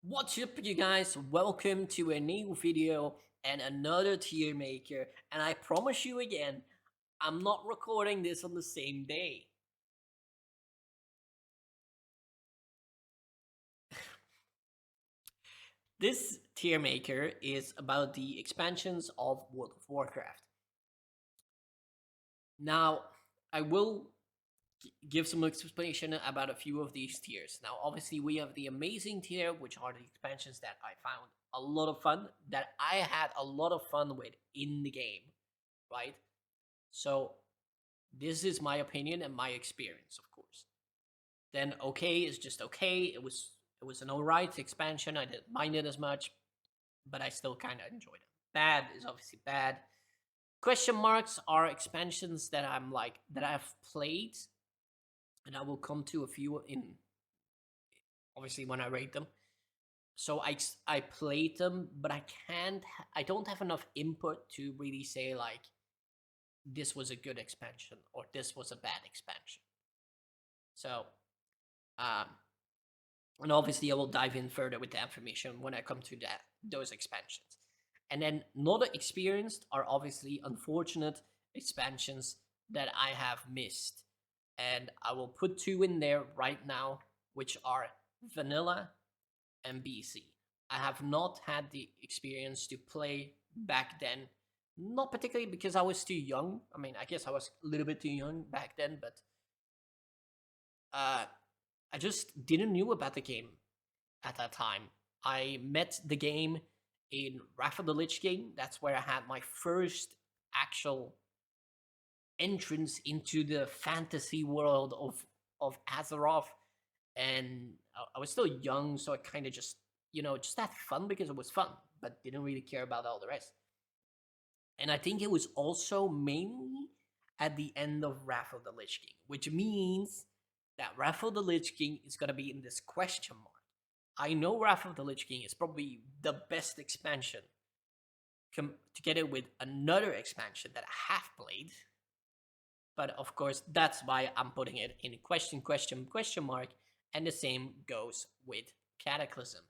What's up, you guys? Welcome to a new video and another tier maker. And I promise you again, I'm not recording this on the same day. This tier maker is about the expansions of World of Warcraft. Now, I will give some explanation about a few of these tiers. Now, obviously, we have the amazing tier, which are the expansions that I found a lot of fun, that I had a lot of fun with in the game, right? So, this is my opinion and my experience, of course. Then okay is just okay. It was an alright expansion. I didn't mind it as much, but I still kind of enjoyed it. Bad is obviously bad. Question marks are expansions that I've played, and I will come to a few in obviously when I rate them. So I played them, but I don't have enough input to really say like this was a good expansion or this was a bad expansion. So um, and obviously I will dive in further with the information when I come to those expansions. And then not experienced are obviously unfortunate expansions that I have missed. And I will put two in there right now, which are Vanilla and BC. I have not had the experience to play back then, not particularly because I was too young. I mean, I guess I was a little bit too young back then, but uh, I just didn't knew about the game at that time. I met the game in Wrath of the Lich King. That's where I had my first actual entrance into the fantasy world of Azeroth, and I was still young, so I kind of just just had fun because it was fun, but didn't really care about all the rest. And I think it was also mainly at the end of Wrath of the Lich King, which means that Wrath of the Lich King is gonna be in this question mark. I know Wrath of the Lich King is probably the best expansion together with another expansion that I have played. But of course, that's why I'm putting it in question mark. And the same goes with Cataclysm.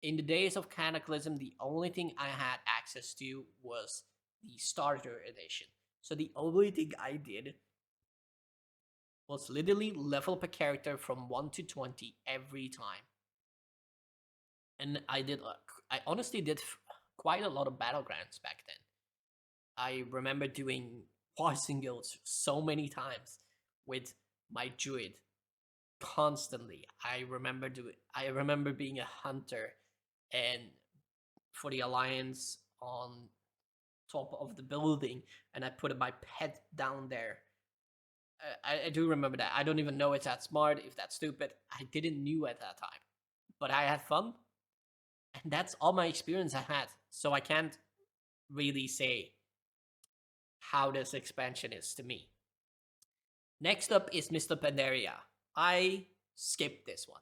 In the days of Cataclysm, the only thing I had access to was the starter edition. So the only thing I did was literally level up a character from 1 to 20 every time. And I honestly did quite a lot of battlegrounds back then. I remember doing poison guilds so many times with my druid constantly. I remember being a hunter and for the alliance on top of the building, and I put my pet down there. I do remember that. I don't even know if that's smart, if that's stupid. I didn't knew at that time, but I had fun, and that's all my experience I had. So I can't really say how this expansion is to me. Next up is Mr. Pandaria. I skipped this one.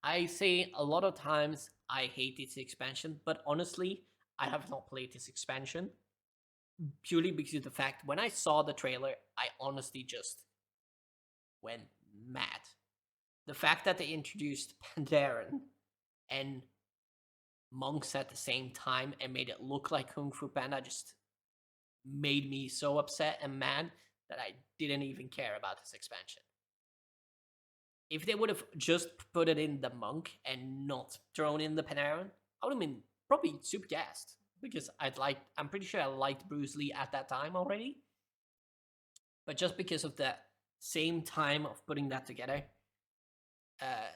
I say a lot of times I hate this expansion, but honestly, I have not played this expansion purely because of the fact when I saw the trailer, I honestly just went mad. The fact that they introduced Pandaren and monks at the same time and made it look like Kung Fu Panda just made me so upset and mad that I didn't even care about this expansion. If they would have just put it in the monk and not thrown in the Panarin, I would have been probably super gassed because I'm pretty sure I liked Bruce Lee at that time already. But just because of the same time of putting that together, uh,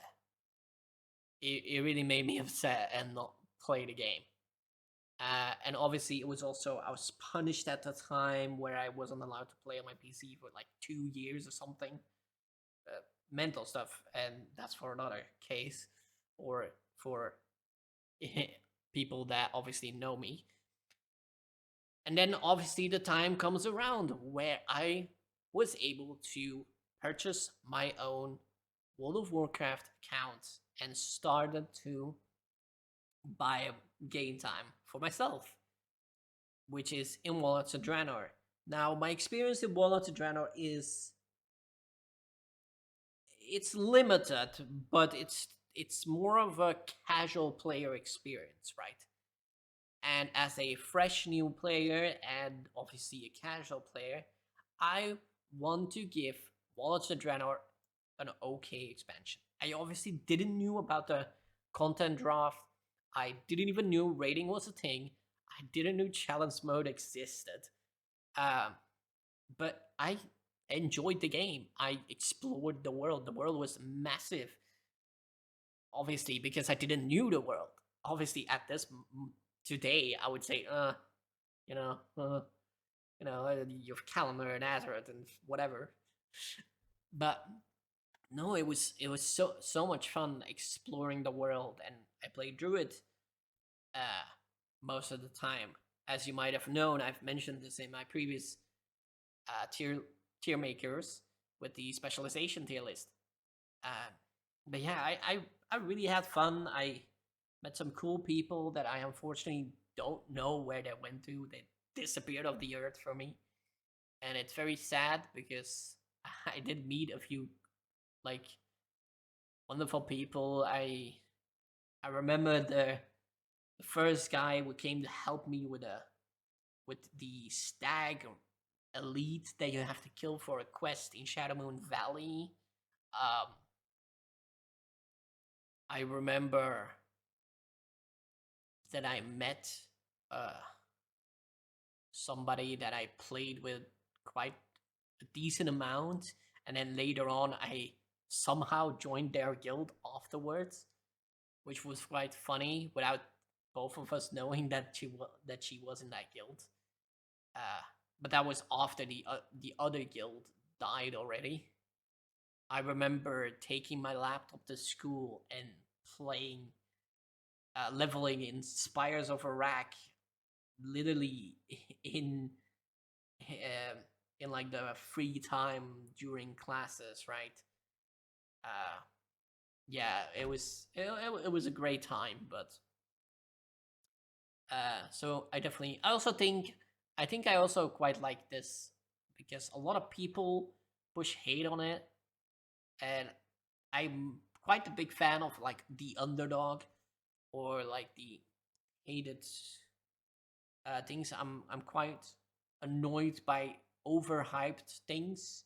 it really made me upset and not play the game. And obviously, it was also, I was punished at the time where I wasn't allowed to play on my PC for like 2 years or something. Mental stuff, and that's for another case, or for people that obviously know me. And then obviously the time comes around where I was able to purchase my own World of Warcraft account and started to buy game time for myself, which is in Wallet of Draenor. Now, my experience in Wallet of Draenor is it's limited, but it's it's more of a casual player experience, right? And as a fresh new player and obviously a casual player, I want to give Wallets of Draenor an okay expansion. I obviously didn't knew about the content draft. I didn't even knew rating was a thing. I didn't know challenge mode existed. Um, but I enjoyed the game. I explored the world. The world was massive, obviously, because I didn't knew the world. Obviously, at this today, I would say, you know, you have Kalamur and Azeroth and whatever. But no, it was so much fun exploring the world, and I played Druid uh, most of the time. As you might have known, I've mentioned this in my previous tier makers with the specialization tier list. Uh, but yeah, I really had fun. I met some cool people that I unfortunately don't know where they went to. They disappeared off the earth for me, and it's very sad because I did meet a few like wonderful people. I remember the first guy who came to help me with the stag elite that you have to kill for a quest in Shadowmoon Valley. Um, I remember that I met uh, somebody that I played with quite a decent amount, and then later on I somehow joined their guild afterwards, which was quite funny without both of us knowing that she was in that guild. Uh, but that was after the other guild died already. I remember taking my laptop to school and playing, leveling in Spires of Iraq, literally in uh, in like the free time during classes, right? Uh, yeah, it was a great time, but so I also think I also quite like this because a lot of people push hate on it, and I'm quite a big fan of like the underdog or like the hated things. I'm quite annoyed by overhyped things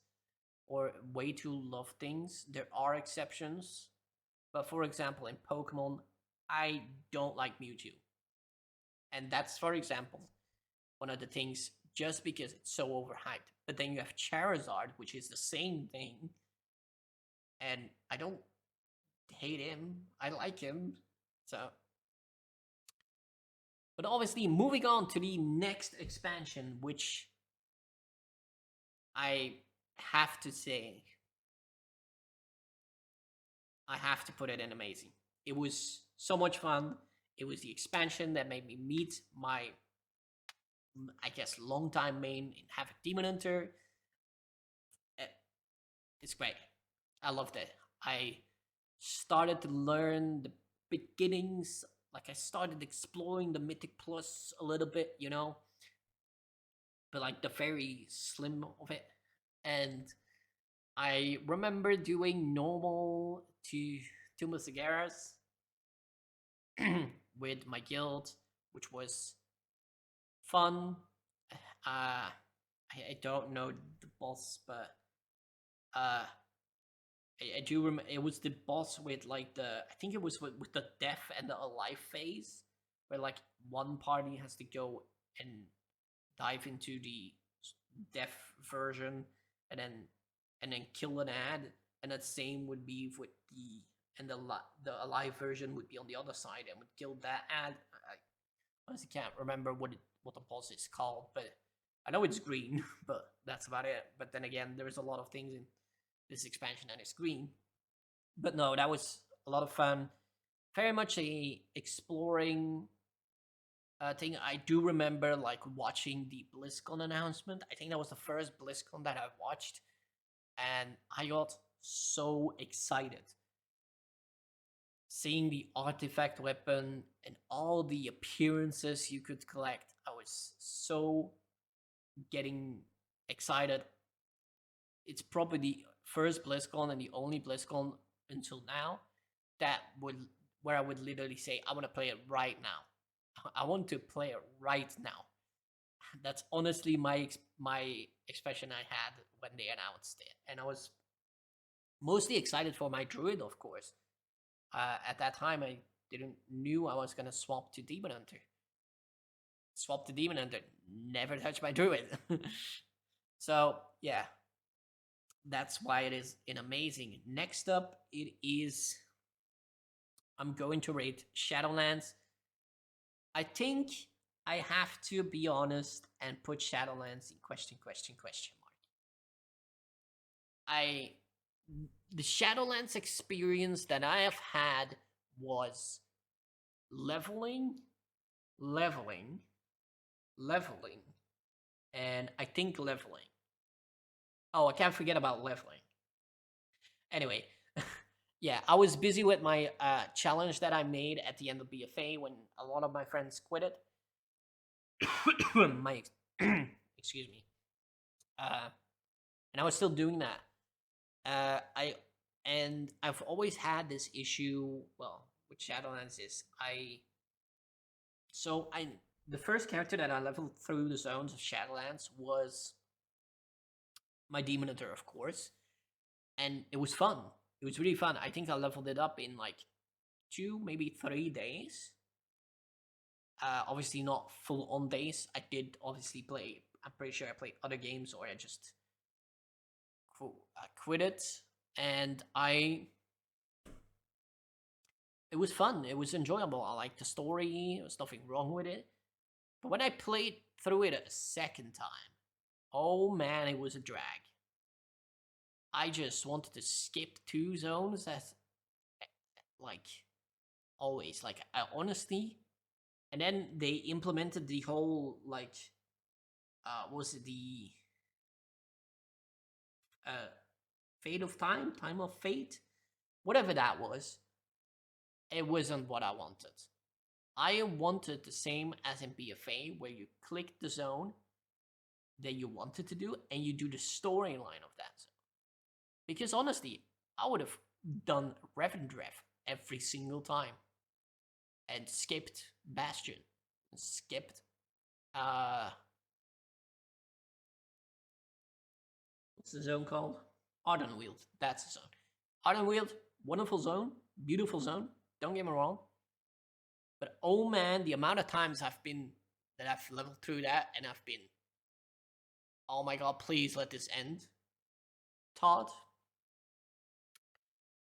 or way too loved things. There are exceptions, but for example, in Pokemon, I don't like Mewtwo, and that's for example one of the things just because it's so overhyped. But then you have Charizard, which is the same thing, and I don't hate him. I like him. So, but obviously, moving on to the next expansion, which I have to say, I have to put it in amazing. It was so much fun. It was the expansion that made me meet my, I guess, longtime main in Havoc Demon Hunter. Eh, It's great. I loved it. I started to learn the beginnings. Like I started exploring the Mythic Plus a little bit, but like the very slim of it. And I remember doing normal to Musagaras with my guild, which was fun. I don't know the boss, but uh, I do remember it was the boss with like I think it was with the death and the alive phase, where like one party has to go and dive into the death version and then kill an ad, and that same would be with the alive version would be on the other side and would kill that ad. I honestly can't remember what the boss is called, but I know it's green, but that's about it. But then again, there's a lot of things in this expansion that is green. But no, that was a lot of fun. Very much a exploring thing. I do remember like watching the BlizzCon announcement. I think that was the first BlizzCon that I watched, and I got so excited seeing the artifact weapon and all the appearances you could collect. I was so getting excited. It's probably the first BlizzCon and the only BlizzCon until now that would where I would literally say I want to play it right now. I want to play it right now. That's honestly my expression I had when they announced it, and I was mostly excited for my druid, of course. At that time, I didn't knew I was gonna swap to demon hunter. Swap to demon hunter, never touch my druid. So yeah, that's why it is an amazing. Next up, it is I'm going to rate Shadowlands. I think I have to be honest and put Shadowlands in question mark. I the Shadowlands experience that I have had was leveling, leveling, leveling, and I think leveling. Oh, I can't forget about leveling. Anyway, yeah, I was busy with my challenge that I made at the end of BFA when a lot of my friends quit it. my excuse me. And I was still doing that. I've always had this issue. Well, with Shadowlands is I the first character that I leveled through the zones of Shadowlands was my Demon Hunter, of course, and it was fun. It was really fun. I think I leveled it up in like 2, maybe 3 days. Obviously not full on days. I did obviously play. I'm pretty sure I played other games, or I just quit it, and it was fun. It was enjoyable. I liked the story. There was nothing wrong with it. But when I played through it a second time, oh man, it was a drag. I just wanted to skip 2 zones as like always. Like I honestly, and then they implemented the whole like was it the uh fate of time of fate, whatever that was. It wasn't what I wanted. I wanted the same as in BFA, where you click the zone that you wanted to do and you do the storyline of that zone. Because honestly, I would have done Revendreth every single time and skipped Bastion, skipped what's the zone called? Ardenweald. That's the zone. Ardenweald, wonderful zone, beautiful zone. Don't get me wrong. But oh man, the amount of times I've leveled through that and I've been, oh my god, please let this end. Todd.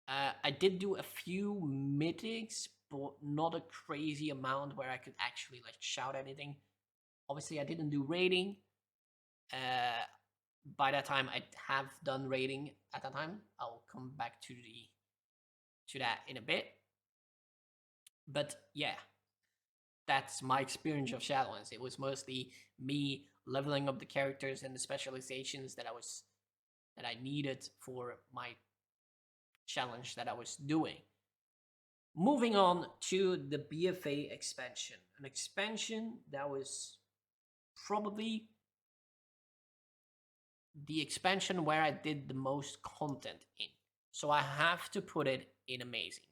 I did do a few mythics, but not a crazy amount where I could actually like shout anything. Obviously, I didn't do raiding. By that time, I have done raiding. At that time, I'll come back to that in a bit. But yeah, that's my experience of Shadowlands. It was mostly me leveling up the characters and the specializations that I needed for my challenge that I was doing. Moving on to the BFA expansion, an expansion that was probably the expansion where I did the most content in. So I have to put it in amazing.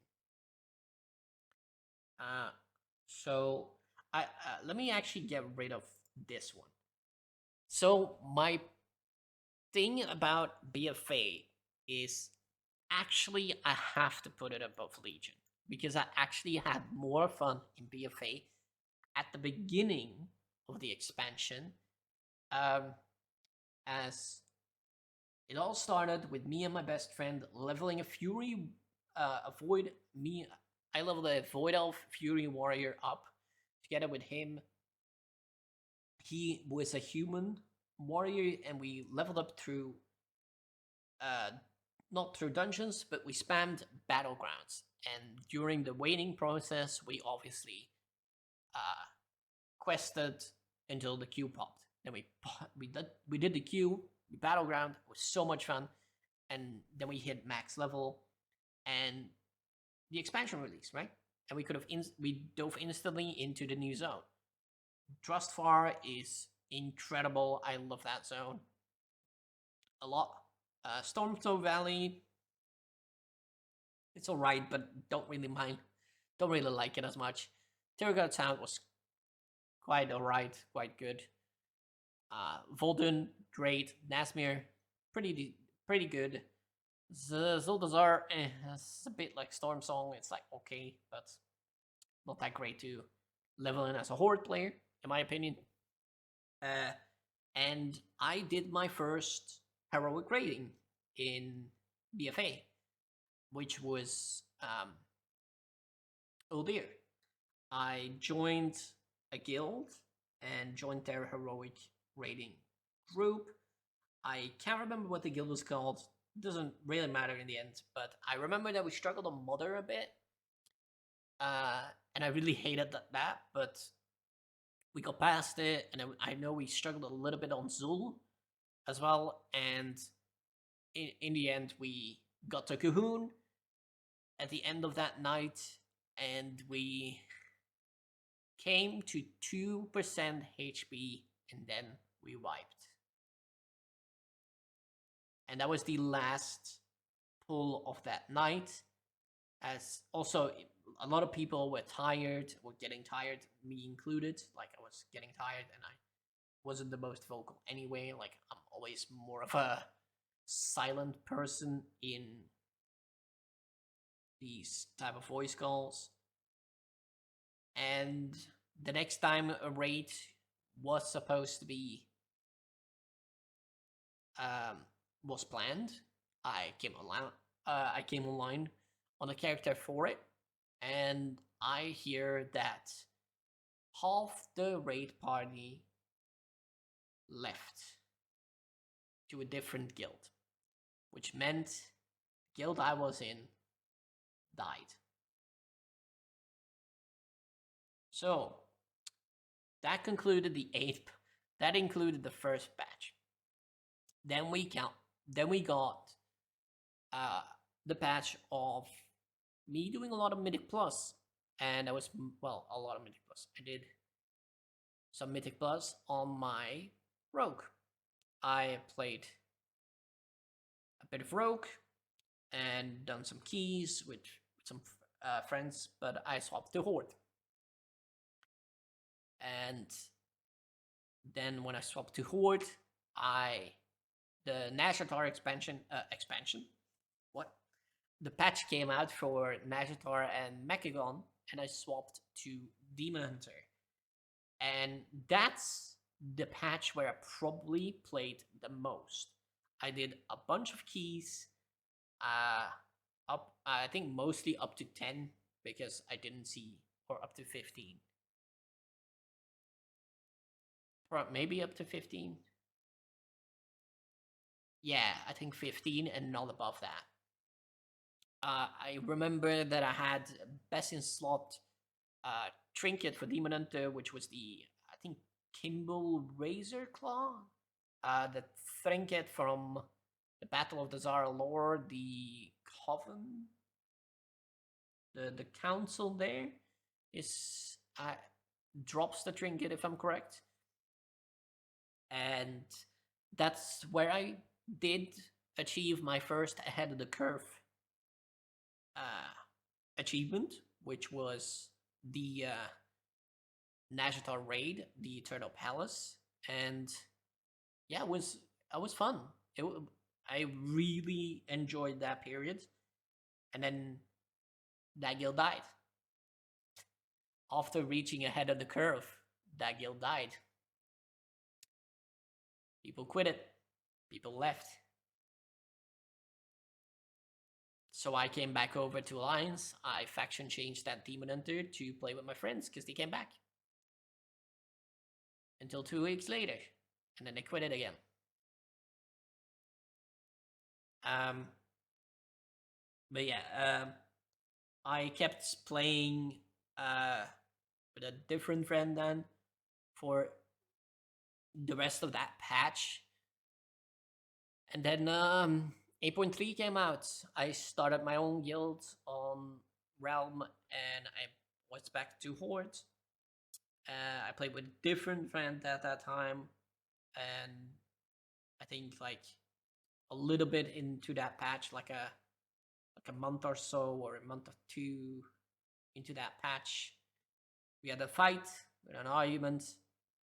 So let me actually get rid of this one. So my thing about BFA is actually I have to put it above Legion because I actually had more fun in BFA at the beginning of the expansion, as it all started with me and my best friend leveling a Fury, a Void. I leveled a Void Elf Fury Warrior up together with him. He was a human warrior, and we leveled up through, not through dungeons, but we spammed battlegrounds. And during the waiting process, we obviously quested until the queue popped. Then we did the queue, we battleground. It was so much fun, and then we hit max level, and the expansion release, right? And we could have we dove instantly into the new zone. Trustfar is incredible. I love that zone a lot. Stormstone Valley, It's alright, but don't really mind. Don't really like it as much. Terragon Town was quite alright, quite good. Volden, great. Nasmir, pretty good. Zuldazar, it's a bit like Storm Song. It's like okay, but not that great to level in as a horde player, in my opinion. Uh, and I did my first heroic rating in BFA, which was oh dear. I joined a guild and joined their heroic rating group. I can't remember what the guild was called. Doesn't really matter in the end, but I remember that we struggled on Mother a bit, and I really hated that. But we got past it, and I know we struggled a little bit on Zul as well, and in the end we got to Cahoon at the end of that night, and we came to 2% HP, and then we wiped. And that was the last pull of that night. As also, a lot of people were tired, were getting tired, me included. Like, I was getting tired, and I wasn't the most vocal anyway. Like, I'm always more of a silent person in these type of voice calls. And the next time a raid was supposed to be um, was planned, I came online. I came online on a character for it, and I hear that half the raid party left to a different guild, which meant the guild I was in died. So that concluded the eighth. That included the first batch. Then we got uh, the patch of me doing a lot of Mythic Plus, and that was a lot of Mythic Plus. I did some Mythic Plus on my Rogue. I played a bit of Rogue and done some keys with some friends, but I swapped to Horde. And then when I swapped to Horde, the Nashatar expansion. What? The patch came out for Nashatar and Mechagon, and I swapped to Demon Hunter. And that's the patch where I probably played the most. I did a bunch of keys, I think mostly up to 10 because I didn't see, or up to 15. Or maybe up to 15. Yeah, I think 15 and not above that. I remember that I had best in slot trinket for Demon Hunter, which was the, I think, Kimball Razor Claw. The trinket from the Battle of the Zara lore, the Coven, the council there is drops the trinket if I'm correct, and that's where I did achieve my first ahead of the curve achievement, which was the Nashatar raid, the Eternal Palace, and yeah, it was fun. I really enjoyed that period, and then that guild died. After reaching ahead of the curve, that guild died. People quit it. People left. So I came back over to Alliance. I faction changed that Demon Hunter to play with my friends because they came back. Until 2 weeks later. And then they quit it again. But yeah, I kept playing with a different friend then for the rest of that patch. And then 8.3 came out. I started my own guild on Realm, and I was back to Horde. I played with a different friend at that time, and I think like a little bit into that patch, like a like a month or so, or a month or two into that patch, we had a fight with an argument,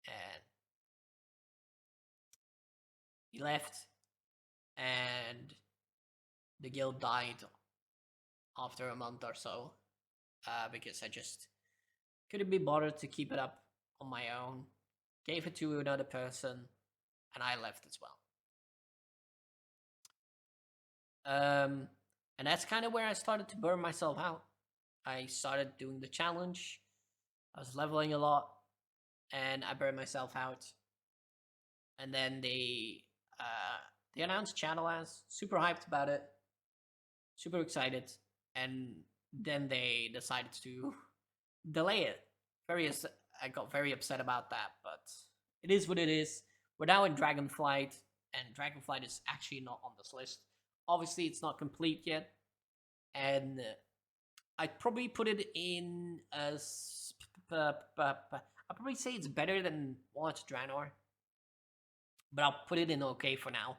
and he left, and the guild died after a month or so, because I just couldn't be bothered to keep it up on my own. Gave it to another person, and I left as well. And that's kind of where I started to burn myself out. I started doing the challenge. I was leveling a lot, and I burned myself out. And then they announced Shadowlands. Super hyped about it. Super excited. And then they decided to delay it. I got very upset about that, but it is what it is. We're now in Dragonflight, and Dragonflight is actually not on this list. Obviously, it's not complete yet, and I'd probably put it in as. I'd probably say it's better than Watch Draenor, but I'll put it in okay for now.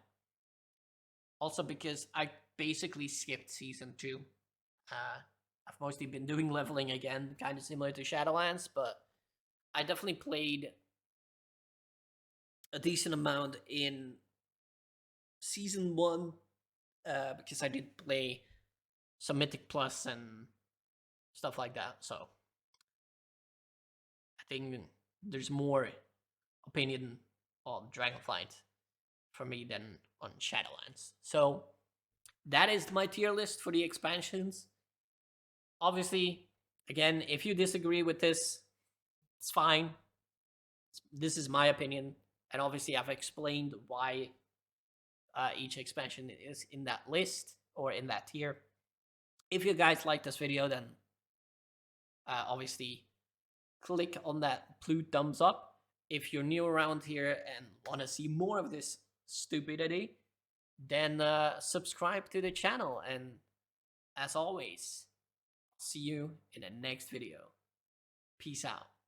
Also, because I basically skipped season 2. I've mostly been doing leveling again, kind of similar to Shadowlands, but I definitely played a decent amount in season 1, because I did play some Mythic Plus and stuff like that. So I think there's more opinion on Dragonflight for me than on Shadowlands. So that is my tier list for the expansions. Obviously, again, if you disagree with this, it's fine. This is my opinion, and obviously I've explained why each expansion is in that list or in that tier. If you guys like this video, then obviously click on that blue thumbs up. If you're new around here and want to see more of this stupidity, then subscribe to the channel. And as always, see you in the next video. Peace out.